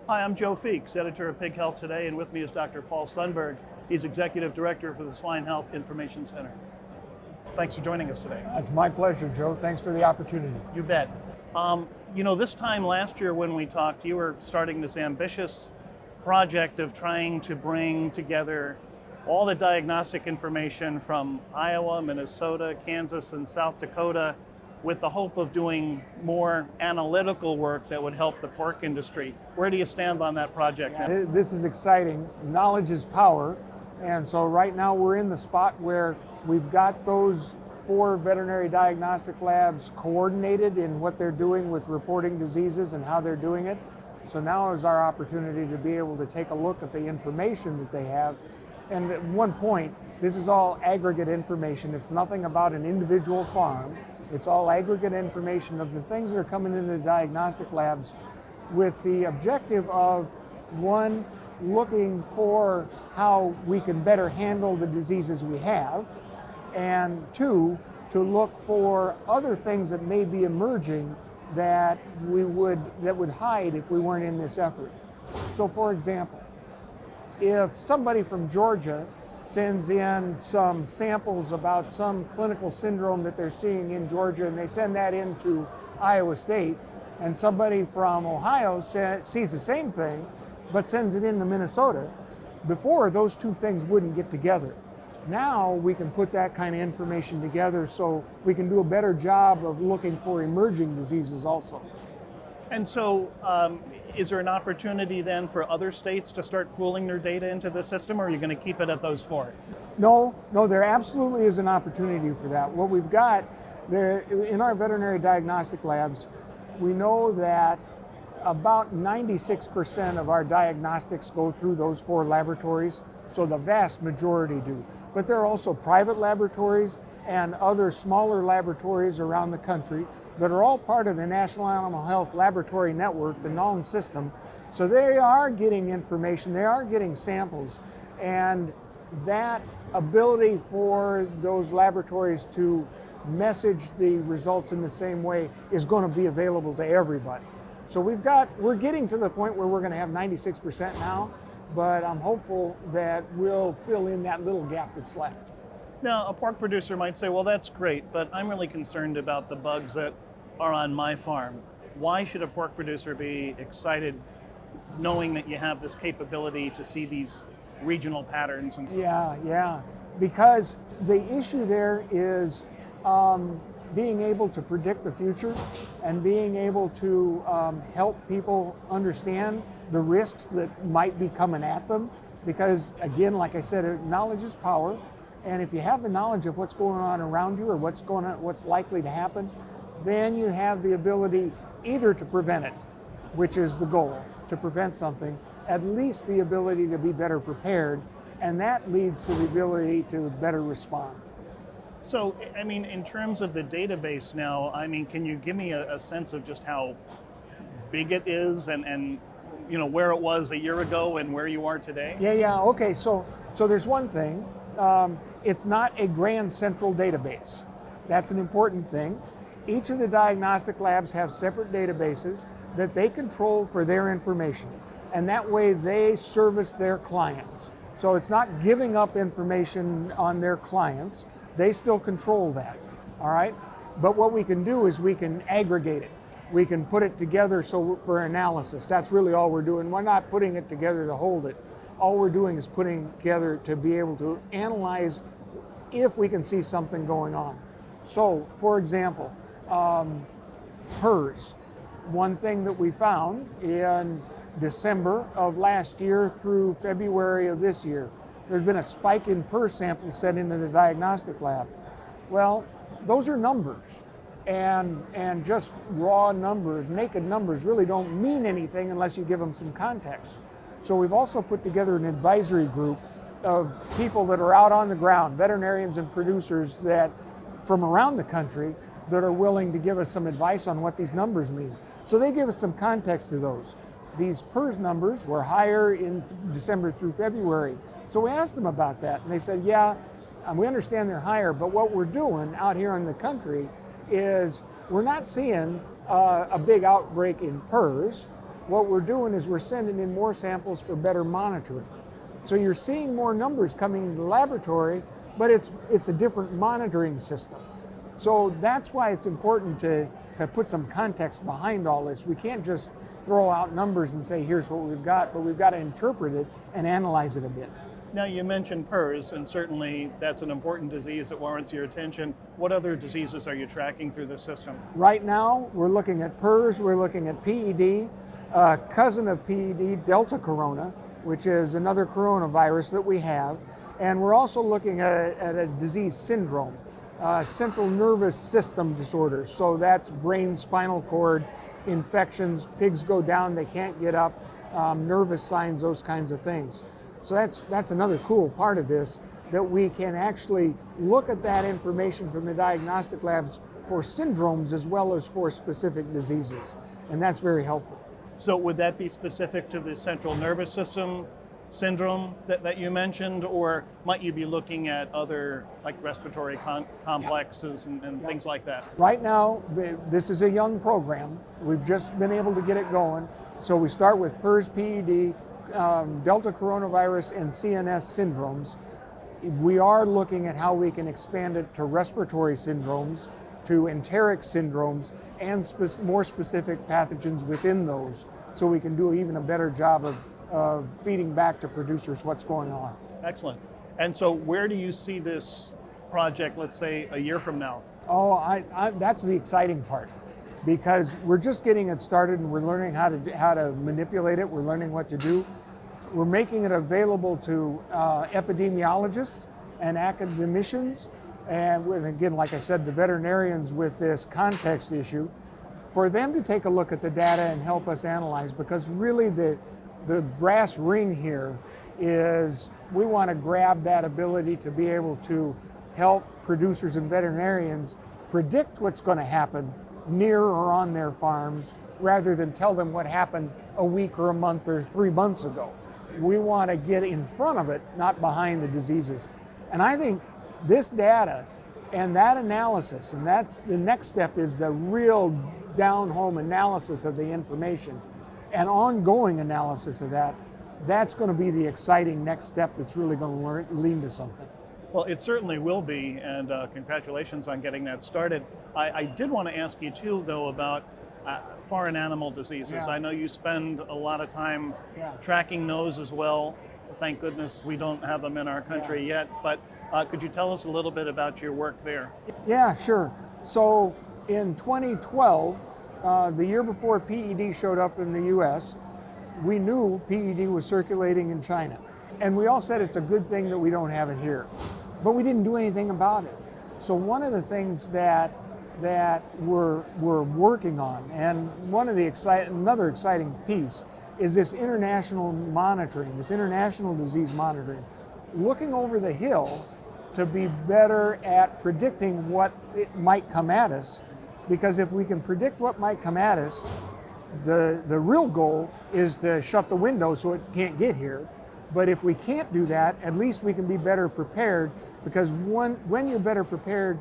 Hi, I'm Joe Feeks, editor of Pig Health Today, and with me is Dr. Paul Sundberg. He's executive director for the Swine Health Information Center. Thanks for joining us today. It's my pleasure, Joe. Thanks for the opportunity. You bet. This time last year when we talked, you were starting this ambitious project of trying to bring together all the diagnostic information from Iowa, Minnesota, Kansas, and South Dakota with the hope of doing more analytical work that would help the pork industry. Where do you stand on that project now? This is exciting. Knowledge is power. And so right now we're in the spot where we've got those 4 veterinary diagnostic labs coordinated in what they're doing with reporting diseases and how they're doing it. So now is our opportunity to be able to take a look at the information that they have. And at one point, this is all aggregate information. It's nothing about an individual farm. It's all aggregate information of the things that are coming into the diagnostic labs with the objective of, 1, looking for how we can better handle the diseases we have, and 2, to look for other things that may be emerging that would hide if we weren't in this effort. So for example, if somebody from Georgia sends in some samples about some clinical syndrome that they're seeing in Georgia, and they send that into Iowa State, and somebody from Ohio sees the same thing, but sends it into Minnesota, before those 2 things wouldn't get together. Now we can put that kind of information together so we can do a better job of looking for emerging diseases also. And so is there an opportunity then for other states to start pooling their data into the system, or are you going to keep it at those 4? No, there absolutely is an opportunity for that. What we've got in our veterinary diagnostic labs, we know that about 96% of our diagnostics go through those 4 laboratories, so the vast majority do. But there are also private laboratories and other smaller laboratories around the country that are all part of the National Animal Health Laboratory Network, the NAHLN system. So they are getting information, they are getting samples, and that ability for those laboratories to message the results in the same way is going to be available to everybody. So we're getting to the point where we're going to have 96% now, but I'm hopeful that we'll fill in that little gap that's left. Now, a pork producer might say, well, that's great, but I'm really concerned about the bugs that are on my farm. Why should a pork producer be excited knowing that you have this capability to see these regional patterns? And Yeah, because the issue there is being able to predict the future and being able to help people understand the risks that might be coming at them. Because again, like I said, knowledge is power. And if you have the knowledge of what's going on around you or what's likely to happen, then you have the ability either to prevent it, which is the goal, to prevent something, at least the ability to be better prepared, and that leads to the ability to better respond. So, in terms of the database now, can you give me a sense of just how big it is and where it was a year ago and where you are today? Yeah. Okay, so there's one thing. It's not a grand central database. That's an important thing. Each of the diagnostic labs have separate databases that they control for their information, and that way they service their clients. So it's not giving up information on their clients. They still control that, all right? But what we can do is we can aggregate it. We can put it together for analysis. That's really all we're doing. We're not putting it together to hold it. All we're doing is putting together to be able to analyze if we can see something going on. So, for example, PRRS. One thing that we found in December of last year through February of this year, there's been a spike in PRRS samples sent into the diagnostic lab. Well, those are numbers, and just raw numbers, naked numbers really don't mean anything unless you give them some context. So we've also put together an advisory group of people that are out on the ground, veterinarians and producers that from around the country that are willing to give us some advice on what these numbers mean. So they give us some context to those. These PRRS numbers were higher in December through February. So we asked them about that, and they said, yeah, we understand they're higher, but what we're doing out here in the country is we're not seeing a big outbreak in PRRS. what we're doing is we're sending in more samples for better monitoring. So you're seeing more numbers coming into the laboratory, but it's a different monitoring system. So that's why it's important to put some context behind all this. We can't just throw out numbers and say, here's what we've got, but we've got to interpret it and analyze it a bit. Now, you mentioned PRRS, and certainly that's an important disease that warrants your attention. What other diseases are you tracking through the system? Right now, we're looking at PRRS, we're looking at PED, cousin of PED, Delta Corona, which is another coronavirus that we have. And we're also looking at a disease syndrome, central nervous system disorders. So that's brain, spinal cord infections, pigs go down, they can't get up, nervous signs, those kinds of things. So that's another cool part of this, that we can actually look at that information from the diagnostic labs for syndromes as well as for specific diseases. And that's very helpful. So would that be specific to the central nervous system syndrome that you mentioned, or might you be looking at other like respiratory complexes and things like that? Right now, this is a young program. We've just been able to get it going. So we start with PRRS, PED, Delta coronavirus, and CNS syndromes. We are looking at how we can expand it to respiratory syndromes, to enteric syndromes, and more specific pathogens within those, so we can do even a better job of feeding back to producers what's going on. Excellent. And so where do you see this project, let's say, a year from now? Oh, that's the exciting part, because we're just getting it started and we're learning how to manipulate it. We're learning what to do. We're making it available to epidemiologists and academicians, and again, like I said, the veterinarians with this context issue, for them to take a look at the data and help us analyze, because really the brass ring here is we want to grab that ability to be able to help producers and veterinarians predict what's going to happen near or on their farms, rather than tell them what happened a week or a month or 3 months ago. We want to get in front of it, not behind the diseases. And I think this data and that analysis, and that's the next step, is the real down-home analysis of the information and ongoing analysis of that. That's going to be the exciting next step that's really going to lead to something. Well, it certainly will be, and congratulations on getting that started. I did want to ask you too, though, about foreign animal diseases. Yeah. I know you spend a lot of time tracking those as well. Thank goodness we don't have them in our country yet, but could you tell us a little bit about your work there? Yeah, sure. So in 2012, the year before PED showed up in the US, we knew PED was circulating in China. And we all said it's a good thing that we don't have it here. But we didn't do anything about it. So one of the things that we're working on, and another exciting piece, is this international monitoring, this international disease monitoring, looking over the hill to be better at predicting what it might come at us. Because if we can predict what might come at us, the real goal is to shut the window so it can't get here. But if we can't do that, at least we can be better prepared, because when you're better prepared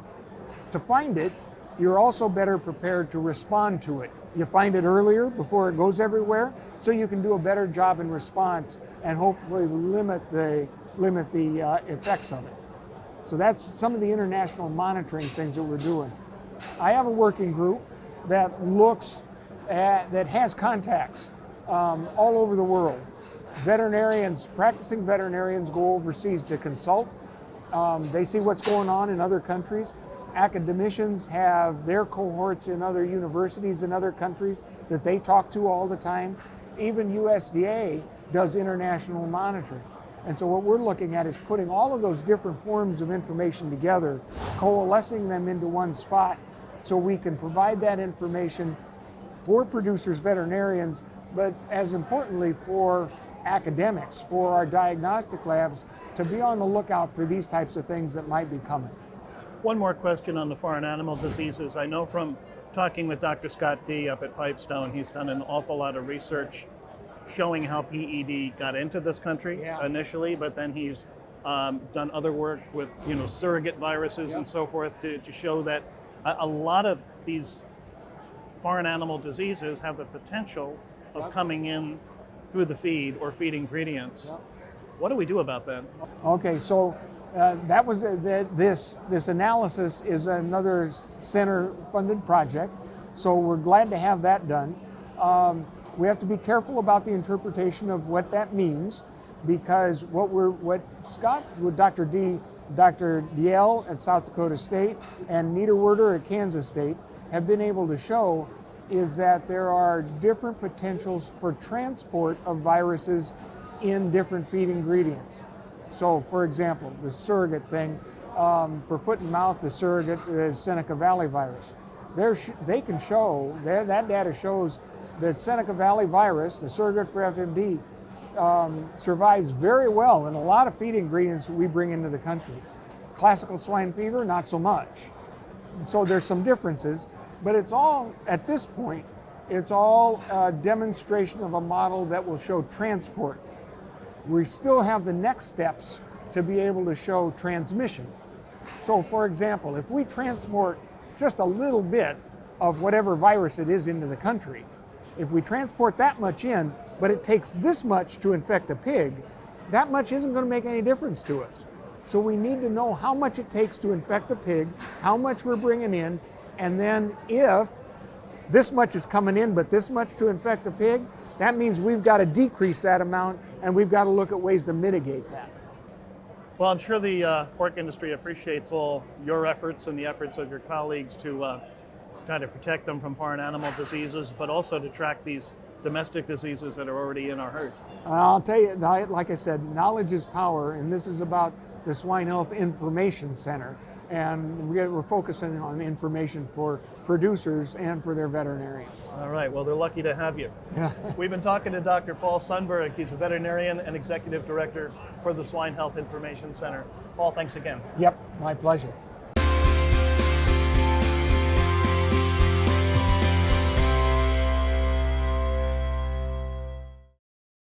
to find it, you're also better prepared to respond to it. You find it earlier before it goes everywhere, so you can do a better job in response and hopefully limit the effects of it. So that's some of the international monitoring things that we're doing. I have a working group that that has contacts all over the world. Practicing veterinarians go overseas to consult. They see what's going on in other countries. Academicians have their cohorts in other universities in other countries that they talk to all the time. Even USDA does international monitoring. And so what we're looking at is putting all of those different forms of information together, coalescing them into one spot, so we can provide that information for producers, veterinarians, but as importantly for academics, for our diagnostic labs, to be on the lookout for these types of things that might be coming. One more question on the foreign animal diseases. I know from talking with Dr. Scott D. up at Pipestone, he's done an awful lot of research showing how PED got into this country initially, but then he's done other work with surrogate viruses and so forth to show that a lot of these foreign animal diseases have the potential of coming in through the feed or feed ingredients. Yep. What do we do about that? Okay, so that was this analysis is another center-funded project, so we're glad to have that done. We have to be careful about the interpretation of what that means, because what Scott with Dr. Diel at South Dakota State and Niederwerder at Kansas State have been able to show is that there are different potentials for transport of viruses in different feed ingredients. So, for example, the surrogate thing, for foot and mouth, the surrogate is Seneca Valley virus. They can show, that data shows that Seneca Valley virus, the surrogate for FMD, survives very well in a lot of feed ingredients we bring into the country. Classical swine fever, not so much. So there's some differences, but it's all, at this point, it's all a demonstration of a model that will show transport. We still have the next steps to be able to show transmission. So for example, if we transport just a little bit of whatever virus it is into the country, if we transport that much in, but it takes this much to infect a pig, that much isn't going to make any difference to us. So we need to know how much it takes to infect a pig, how much we're bringing in, and then if this much is coming in, but this much to infect a pig, that means we've got to decrease that amount, and we've got to look at ways to mitigate that. Well, I'm sure the pork industry appreciates all your efforts and the efforts of your colleagues to try to protect them from foreign animal diseases, but also to track these domestic diseases that are already in our herds. I'll tell you, like I said, knowledge is power, and this is about the Swine Health Information Center. And we're focusing on information for producers and for their veterinarians. All right, well, they're lucky to have you. Yeah. We've been talking to Dr. Paul Sundberg. He's a veterinarian and executive director for the Swine Health Information Center. Paul, thanks again. Yep, my pleasure.